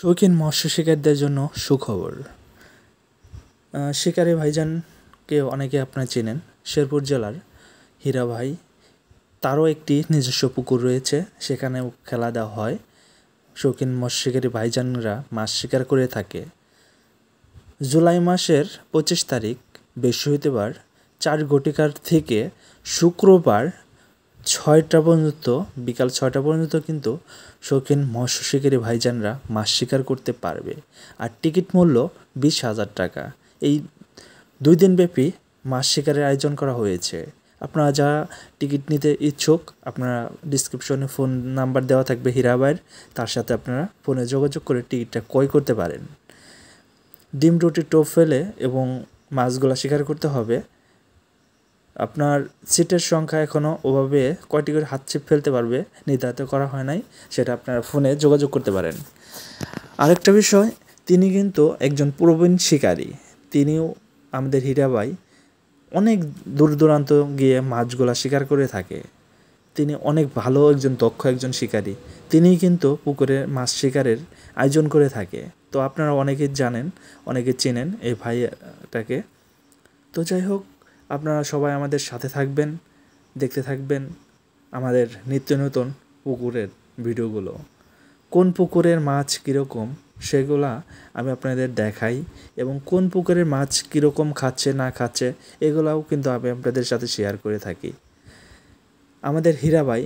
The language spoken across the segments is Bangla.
শৌখিন মৎস্য শিকারীদের জন্য সুখবর। শিকারী ভাইজানকে অনেকে আপনারা চেনেন, শেরপুর জেলার হীরা ভাই। তারও একটি নিজস্ব পুকুর রয়েছে, সেখানেও খেলা দেওয়া হয়। শৌখিন মৎস্য শিকারী ভাইজানরা মাছ শিকার করে থাকে। জুলাই মাসের 25 তারিখ বৃহস্পতিবার 4 ঘটিকার থেকে শুক্রবার 6টা পর্যন্ত, বিকাল 6টা পর্যন্ত কিন্তু শৌখিন মৎস্য শিকারী ভাইজানরা মাছ শিকার করতে পারবে। আর টিকিট মূল্য 20,000 টাকা। এই 2 দিনব্যাপী মাছ শিকারের আয়োজন করা হয়েছে। আপনারা যারা টিকিট নিতে ইচ্ছুক, আপনারা ডিসক্রিপশনে ফোন নাম্বার দেওয়া থাকবে হীরা ভাইয়ের, তার সাথে আপনারা ফোনে যোগাযোগ করে টিকিটটা ক্রয় করতে পারেন। ডিম রুটি টোপ ফেলে এবং মাছগুলা শিকার করতে হবে। আপনার সিটের সংখ্যা এখনও ওভাবে কয়টি করে হাত ছিপ ফেলতে পারবে নির্ধারিত করা হয় নাই, সেটা আপনারা ফোনে যোগাযোগ করতে পারেন। আরেকটা বিষয়, তিনি কিন্তু একজন প্রবীণ শিকারী। তিনিও আমাদের হীরা ভাই অনেক দূর দূরান্ত গিয়ে মাছগুলা শিকার করে থাকে। তিনি অনেক ভালো একজন দক্ষ একজন শিকারী। তিনিই কিন্তু পুকুরে মাছ শিকারের আয়োজন করে থাকে। তো আপনারা অনেকে জানেন, অনেকে চেনেন এই ভাইটাকে। তো যাই হোক, আপনারা সবাই আমাদের সাথে থাকবেন, দেখতে থাকবেন আমাদের নিত্য নতুন পুকুরের ভিডিওগুলো। কোন পুকুরের মাছ কীরকম সেগুলা আমি আপনাদের দেখাই, এবং কোন পুকুরের মাছ কীরকম খাচ্ছে না খাচ্ছে এগুলাও কিন্তু আমি আপনাদের সাথে শেয়ার করে থাকি। আমাদের হীরা ভাই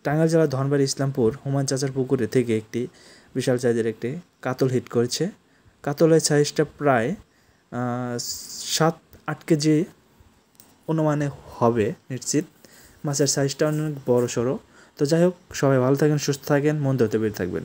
টাঙ্গাইল জেলার ধনবাড়ি ইসলামপুর হুমায়ুন চাচার পুকুরে থেকে একটি বিশাল সাইজের একটি কাতল হিট করেছে। কাতলের সাইজটা প্রায় 7-8 কেজি অনুমানে হবে নিশ্চিত। মাছের সাইজটা অনেক বড় সড়ো। তো যাই হোক, সবাই ভালো থাকেন, সুস্থ থাকেন, মন ধরতে বের থাকবেন।